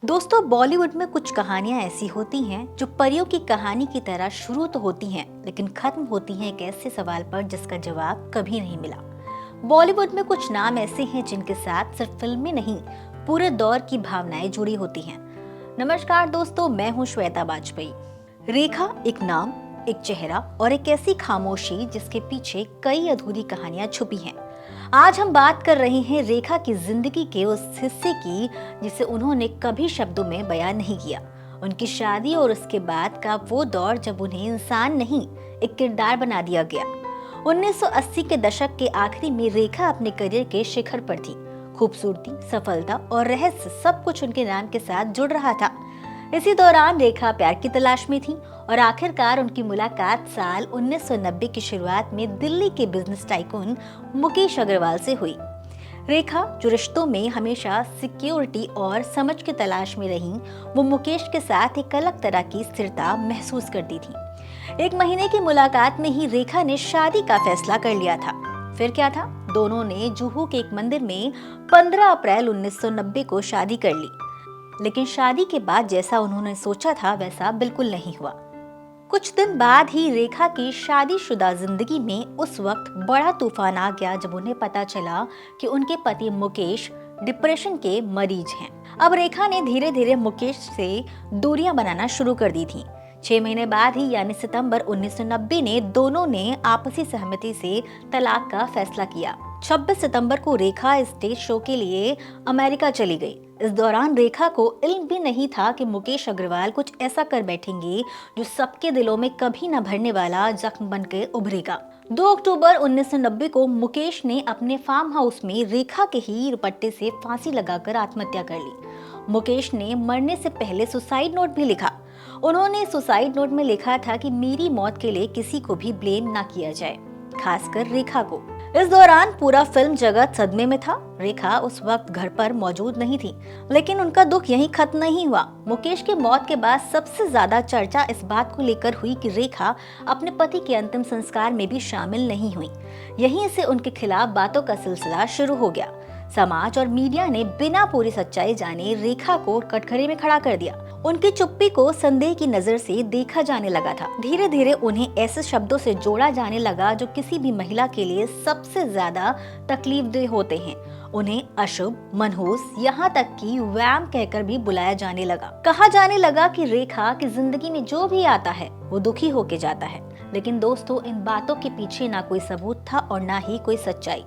दोस्तों, बॉलीवुड में कुछ कहानियां ऐसी होती हैं जो परियों की कहानी की तरह शुरू तो होती हैं लेकिन खत्म होती हैं एक ऐसे सवाल पर जिसका जवाब कभी नहीं मिला। बॉलीवुड में कुछ नाम ऐसे हैं जिनके साथ सिर्फ फिल्में नहीं, पूरे दौर की भावनाएं जुड़ी होती हैं। नमस्कार दोस्तों, मैं हूं श्वेता बाजपेयी। रेखा एक नाम, एक चेहरा और एक ऐसी खामोशी जिसके पीछे कई अधूरी कहानियां छुपी हैं। आज हम बात कर रहे हैं रेखा की जिंदगी के उस हिस्से की जिसे उन्होंने कभी शब्दों में बयान नहीं किया। उनकी शादी और उसके बाद का वो दौर जब उन्हें इंसान नहीं, एक किरदार बना दिया गया। 1980 के दशक के आखिरी में रेखा अपने करियर के शिखर पर थी। खूबसूरती, सफलता और रहस्य सब कुछ उनके नाम के साथ जुड़ रहा था। इसी दौरान रेखा प्यार की तलाश में थी और आखिरकार उनकी मुलाकात साल 1990 की शुरुआत में दिल्ली के बिजनेस टाइकून मुकेश अग्रवाल से हुई। रेखा, जो रिश्तों में हमेशा सिक्योरिटी और समझ की तलाश में रही, वो मुकेश के साथ एक अलग तरह की स्थिरता महसूस करती थी। एक महीने की मुलाकात में ही रेखा ने शादी का फैसला कर लिया था। फिर क्या था, दोनों ने जुहू के एक मंदिर में 15 अप्रैल 1990 को शादी कर ली। लेकिन शादी के बाद जैसा उन्होंने सोचा था वैसा बिल्कुल नहीं हुआ। कुछ दिन बाद ही रेखा की शादीशुदा जिंदगी में उस वक्त बड़ा तूफान आ गया जब उन्हें पता चला कि उनके पति मुकेश डिप्रेशन के मरीज हैं। अब रेखा ने धीरे धीरे मुकेश से दूरियां बनाना शुरू कर दी थी। 6 महीने बाद ही यानी सितंबर 1990 ने दोनों ने आपसी सहमति से तलाक का फैसला किया। 26 सितंबर को रेखा स्टेज शो के लिए अमेरिका चली गई। इस दौरान रेखा को इल्म भी नहीं था कि मुकेश अग्रवाल कुछ ऐसा कर बैठेंगे जो सबके दिलों में कभी न भरने वाला जख्म बनकर उभरेगा। 2 अक्टूबर 1990 को मुकेश ने अपने फार्म हाउस में रेखा के ही दुपट्टे से फांसी लगाकर आत्महत्या कर ली। मुकेश ने मरने से पहले सुसाइड नोट भी लिखा। उन्होंने सुसाइड नोट में लिखा था कि मेरी मौत के लिए किसी को भी ब्लेम ना किया जाए, खासकर रेखा को। इस दौरान पूरा फिल्म जगत सदमे में था। रेखा उस वक्त घर पर मौजूद नहीं थी, लेकिन उनका दुख यहीं खत्म नहीं हुआ। मुकेश की मौत के बाद सबसे ज्यादा चर्चा इस बात को लेकर हुई कि रेखा अपने पति के अंतिम संस्कार में भी शामिल नहीं हुई। यहीं से उनके खिलाफ बातों का सिलसिला शुरू हो गया। समाज और मीडिया ने बिना पूरी सच्चाई जाने रेखा को कटघरे में खड़ा कर दिया। उनकी चुप्पी को संदेह की नजर से देखा जाने लगा था। धीरे धीरे उन्हें ऐसे शब्दों से जोड़ा जाने लगा जो किसी भी महिला के लिए सबसे ज्यादा तकलीफदेह होते हैं। उन्हें अशुभ, मनहूस, यहाँ तक कि वैम कहकर भी बुलाया जाने लगा। कहा जाने लगा कि रेखा की जिंदगी में जो भी आता है वो दुखी होके जाता है। लेकिन दोस्तों, इन बातों के पीछे ना कोई सबूत था और ना ही कोई सच्चाई।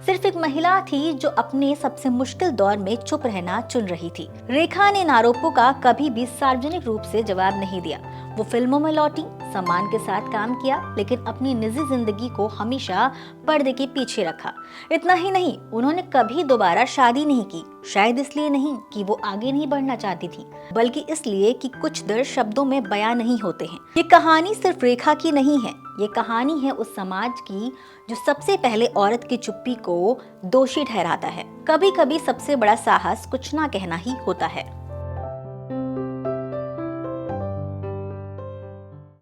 सिर्फ एक महिला थी जो अपने सबसे मुश्किल दौर में चुप रहना चुन रही थी। रेखा ने इन आरोपों का कभी भी सार्वजनिक रूप से जवाब नहीं दिया। वो फिल्मों में लौटी, सम्मान के साथ काम किया, लेकिन अपनी निजी जिंदगी को हमेशा पर्दे के पीछे रखा। इतना ही नहीं, उन्होंने कभी दोबारा शादी नहीं की। शायद इसलिए नहीं कि वो आगे नहीं बढ़ना चाहती थी, बल्कि इसलिए कि कुछ दर्द शब्दों में बयां नहीं होते हैं। ये कहानी सिर्फ रेखा की नहीं है, ये कहानी है उस समाज की जो सबसे पहले औरत की चुप्पी को दोषी ठहराता है। कभी कभी सबसे बड़ा साहस कुछ ना कहना ही होता है।